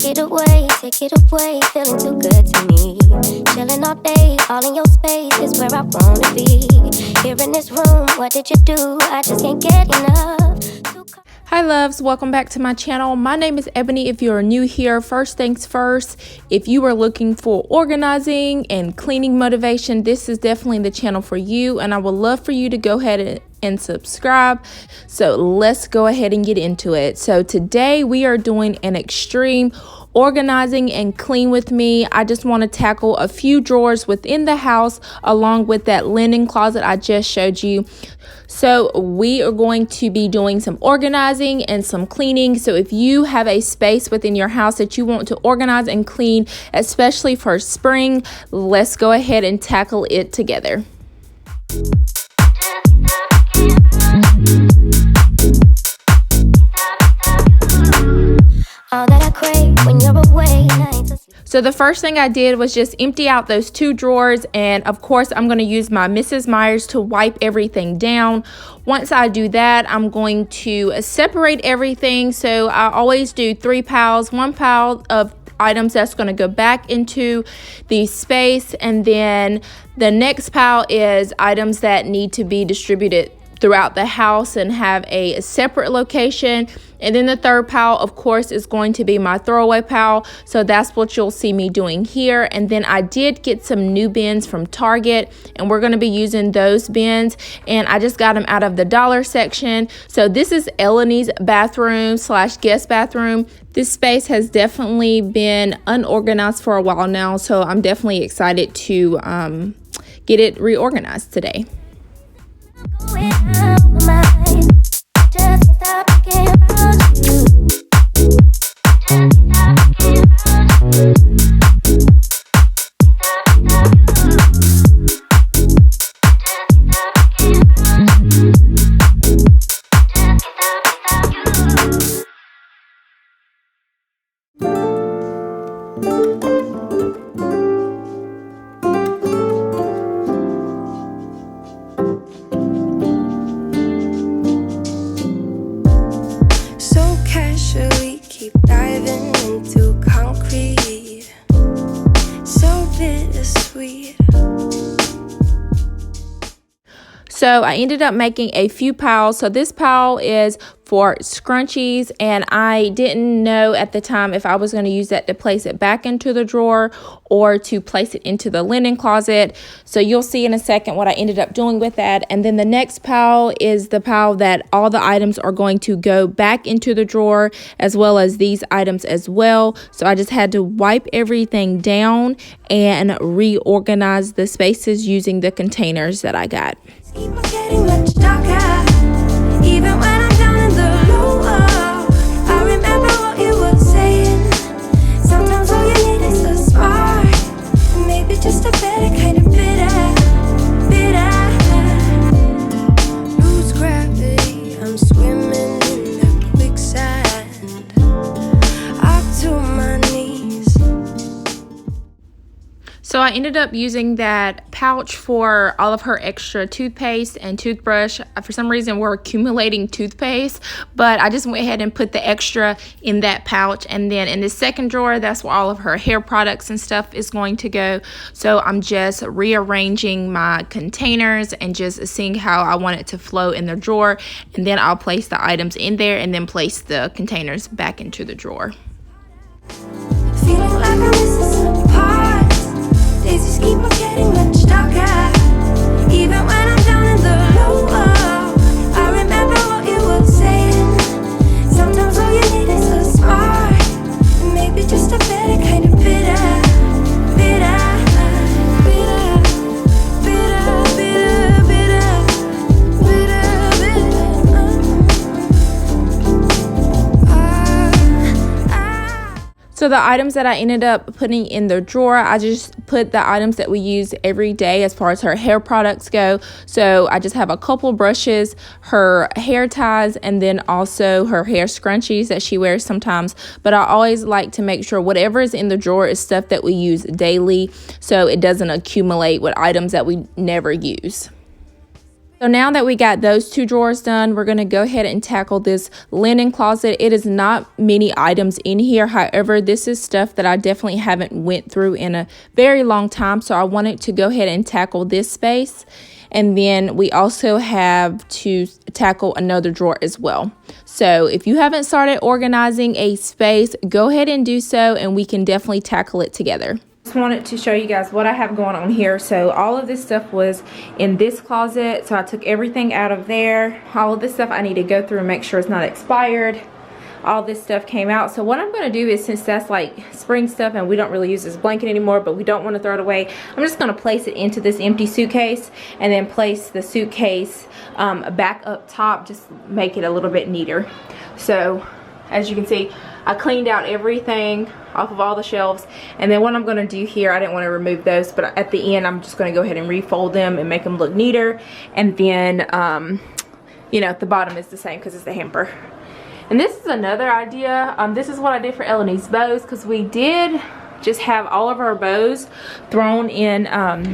take it away, feeling too good to me. Chilling all day, all in your space is where I wanna be. Here in this room, what did you do? I just can't get enough. Hi loves, welcome back to my channel. My name is Ebony. If you're new here, first things first, if you are looking for organizing and cleaning motivation, this is definitely the channel for you, and I would love for you to go ahead and subscribe. So let's go ahead and get into it. So today we are doing an extreme organizing and clean with me. I just want to tackle a few drawers within the house along with that linen closet I just showed you. So we are going to be doing some organizing and some cleaning. So if you have a space within your house that you want to organize and clean, especially for spring, let's go ahead and tackle it together. All that I crave when you're away. So the first thing I did was just empty out those two drawers, and of course I'm going to use my Mrs. Myers to wipe everything down. Once I do that, I'm going to separate everything. So I always do 3 piles, 1 pile of items that's going to go back into the space, and then the next pile is items that need to be distributed throughout the house and have a separate location. And then the third pile, of course, is going to be my throwaway pile. So that's what you'll see me doing here. And then I did get some new bins from Target, and we're going to be using those bins, and I just got them out of the dollar section. So this is Ebony's bathroom / guest bathroom. This space has definitely been unorganized for a while now, so I'm definitely excited to get it reorganized today. So I ended up making a few piles. So this pile is for scrunchies, and I didn't know at the time if I was going to use that to place it back into the drawer or to place it into the linen closet. So you'll see in a second what I ended up doing with that. And then the next pile is the pile that all the items are going to go back into the drawer, as well as these items as well. So I just had to wipe everything down and reorganize the spaces using the containers that I got. Keep on getting much darker, even when I'm down in the lower. I remember what you were saying. Sometimes all you need is a spark, and maybe just a better kind of bitter. Lose gravity, I'm swimming in the quicksand, up to my knees. So I ended up using that pouch for all of her extra toothpaste and toothbrush. For some reason, we're accumulating toothpaste, but I just went ahead and put the extra in that pouch. And then in the second drawer, that's where all of her hair products and stuff is going to go. So I'm just rearranging my containers and just seeing how I want it to flow in the drawer. And then I'll place the items in there and then place the containers back into the drawer. Feeling like I'm missing some parts. Daisies keep on getting much darker, even when I'm down in the lower. I remember what you were saying. Sometimes all you need is a spark, and maybe just a better kind of bitter. So the items that I ended up putting in the drawer, I just put the items that we use every day as far as her hair products go. So I just have a couple brushes, her hair ties, and then also her hair scrunchies that she wears sometimes. But I always like to make sure whatever is in the drawer is stuff that we use daily, so it doesn't accumulate with items that we never use. So now that we got those 2 drawers done, we're going to go ahead and tackle this linen closet. It is not many items in here. However, this is stuff that I definitely haven't went through in a very long time. So I wanted to go ahead and tackle this space. And then we also have to tackle another drawer as well. So if you haven't started organizing a space, go ahead and do so, and we can definitely tackle it together. Just wanted to show you guys what I have going on here. So all of this stuff was in this closet, so I took everything out of there. All of this stuff I need to go through and make sure it's not expired. All this stuff came out. So what I'm going to do is, since that's like spring stuff and we don't really use this blanket anymore, but we don't want to throw it away, I'm just going to place it into this empty suitcase and then place the suitcase back up top, just make it a little bit neater. So as you can see, I cleaned out everything off of all the shelves, and then what I'm going to do here, I didn't want to remove those, but at the end I'm just going to go ahead and refold them and make them look neater. And then you know, the bottom is the same because it's the hamper. And this is another idea. This is what I did for Eleni's bows, because we did just have all of our bows thrown in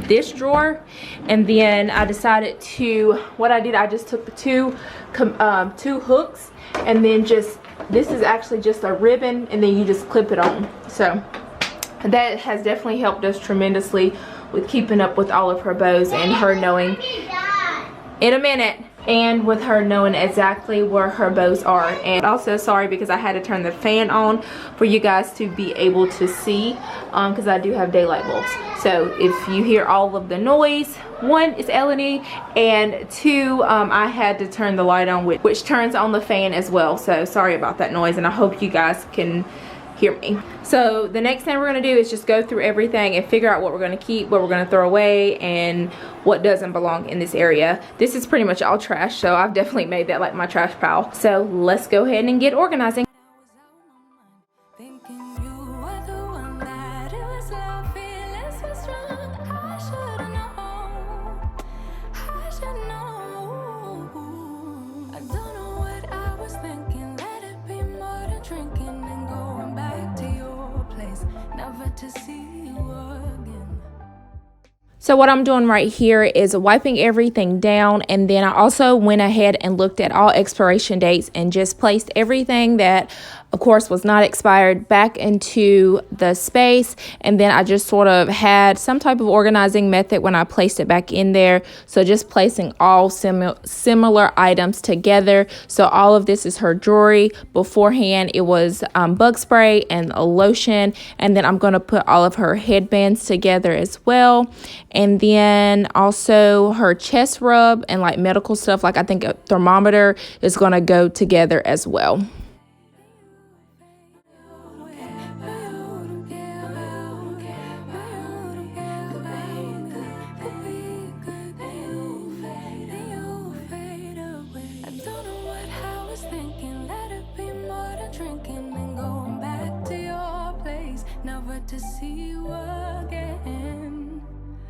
this drawer, and then I decided to, what I did, I just took the two hooks, and then just, this is actually just a ribbon, and then you just clip it on. So that has definitely helped us tremendously with keeping up with all of her bows, and her knowing in a minute, and with her knowing exactly where her bows are. And also, sorry, because I had to turn the fan on for you guys to be able to see, because I do have daylight bulbs. So if you hear all of the noise, 1, it's Eleni, and 2, I had to turn the light on, which turns on the fan as well. So sorry about that noise, and I hope you guys can hear me. So the next thing we're going to do is just go through everything and figure out what we're going to keep, what we're going to throw away, and what doesn't belong in this area. This is pretty much all trash, so I've definitely made that like my trash pile. So let's go ahead and get organizing. So what I'm doing right here is wiping everything down, and then I also went ahead and looked at all expiration dates and just placed everything that, of course, was not expired back into the space. And then I just sort of had some type of organizing method when I placed it back in there. So just placing all similar items together. So all of this is her jewelry. Beforehand, it was bug spray and a lotion. And then I'm going to put all of her headbands together as well. And then also her chest rub and like medical stuff, like I think a thermometer is going to go together as well. To see you again,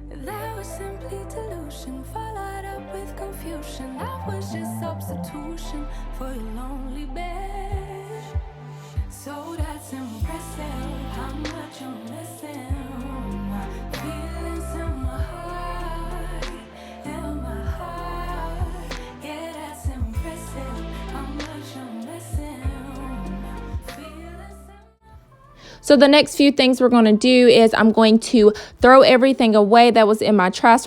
that was simply delusion, followed up with confusion. That was just substitution for your lonely bed. So that's impressive, how much you're missing. Feelings in my heart, yeah, that's impressive, how much you're missing. So the next few things we're going to do is I'm going to throw everything away that was in my trash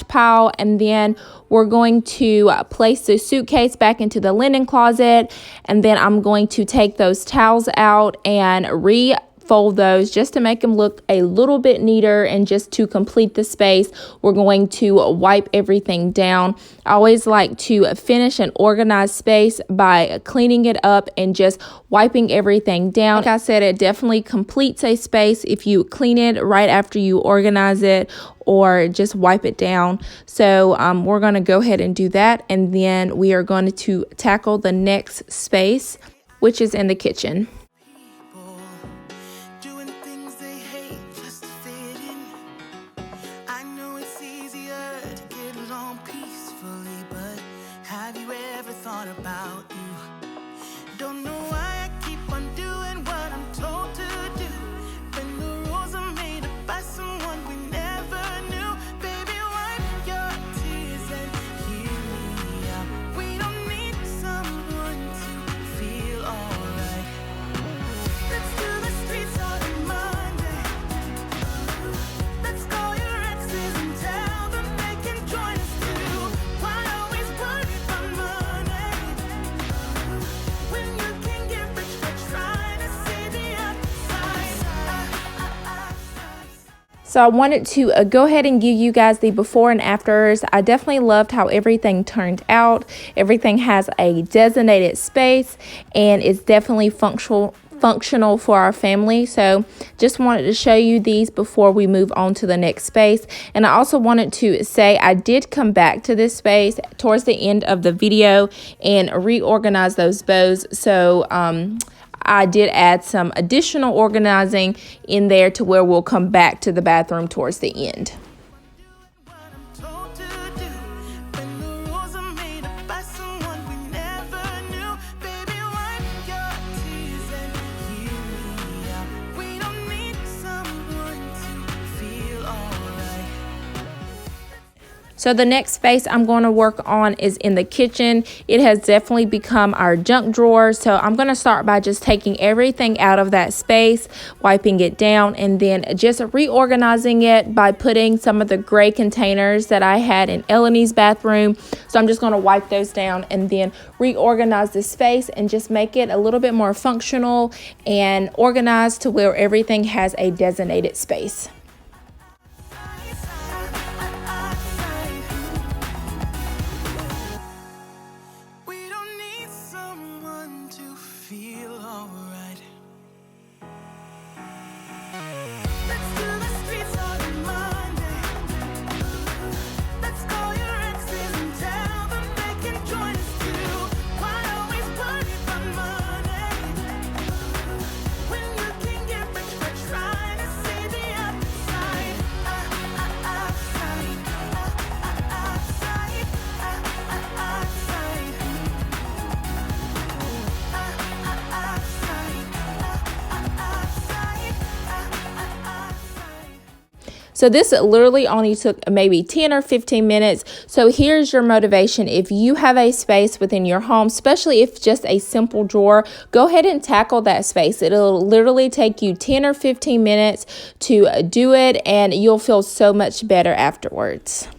pile, and then we're going to place the suitcase back into the linen closet, and then I'm going to take those towels out and fold those just to make them look a little bit neater. And just to complete the space, we're going to wipe everything down. I always like to finish an organized space by cleaning it up and just wiping everything down. Like I said, it definitely completes a space if you clean it right after you organize it or just wipe it down. So we're going to go ahead and do that, and then we are going to tackle the next space, which is in the kitchen. So I wanted to go ahead and give you guys the before and afters. I definitely loved how everything turned out. Everything has a designated space and it's definitely functional for our family. So just wanted to show you these before we move on to the next space. And I also wanted to say I did come back to this space towards the end of the video and reorganize those bows. So I did add some additional organizing in there to where we'll come back to the bathroom towards the end. So the next space I'm going to work on is in the kitchen. It has definitely become our junk drawer. So I'm going to start by just taking everything out of that space, wiping it down, and then just reorganizing it by putting some of the gray containers that I had in Ebony's bathroom. So I'm just going to wipe those down and then reorganize the space and just make it a little bit more functional and organized to where everything has a designated space. So this literally only took maybe 10 or 15 minutes. So here's your motivation. If you have a space within your home, especially if just a simple drawer, go ahead and tackle that space. It'll literally take you 10 or 15 minutes to do it, and you'll feel so much better afterwards.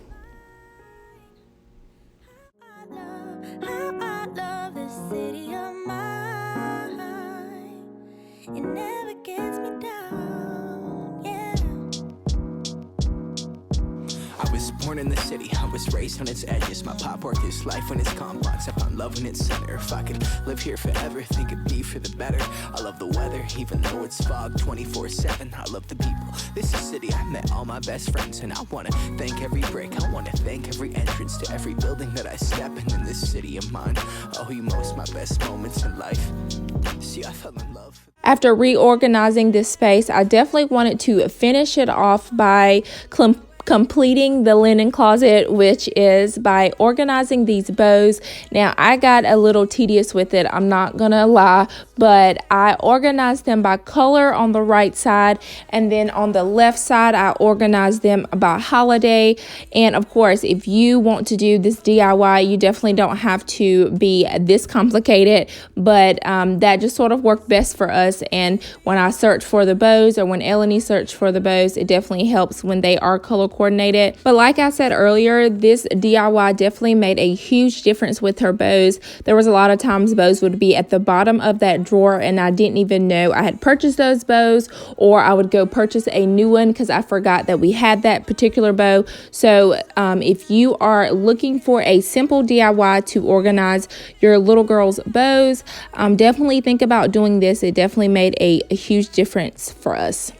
Born in the city, I was raised on its edges. My pop worked his life when it's complex. I found love in its center. If I could live here forever, think it'd be for the better. I love the weather, even though it's fog 24/7. I love the people. This is the city I met all my best friends, and I wanna thank every brick. I wanna thank every entrance to every building that I step in this city of mine. I owe you most my best moments in life. See, I fell in love. After reorganizing this space, I definitely wanted to finish it off by completing the linen closet, which is by organizing these bows. Now, I got a little tedious with it, I'm not gonna lie, but I organized them by color on the right side, and then on the left side I organized them by holiday. And of course, if you want to do this DIY, you definitely don't have to be this complicated, but that just sort of worked best for us. And when I search for the bows, or when Ebony searched for the bows, it definitely helps when they are color coordinated. But like I said earlier, this DIY definitely made a huge difference with her bows. There was a lot of times bows would be at the bottom of that drawer and I didn't even know I had purchased those bows, or I would go purchase a new one because I forgot that we had that particular bow. So if you are looking for a simple DIY to organize your little girl's bows, definitely think about doing this. It definitely made a huge difference for us.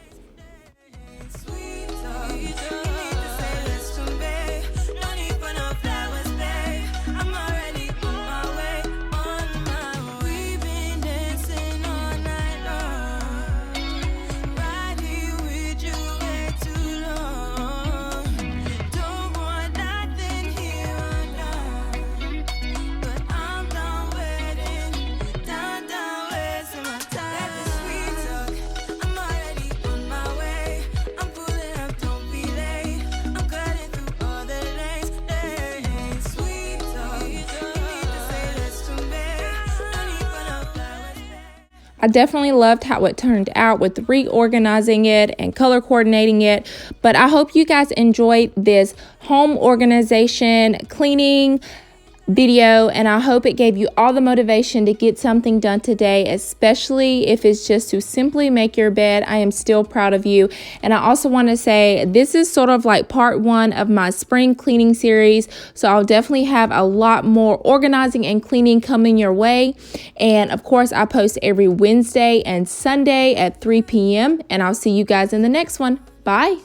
I definitely loved how it turned out with reorganizing it and color coordinating it. But I hope you guys enjoyed this home organization, cleaning, video, and I hope it gave you all the motivation to get something done today, especially if it's just to simply make your bed. I am still proud of you. And I also want to say this is sort of like part 1 of my spring cleaning series, so I'll definitely have a lot more organizing and cleaning coming your way. And of course, I post every Wednesday and Sunday at 3 p.m. and I'll see you guys in the next one. Bye.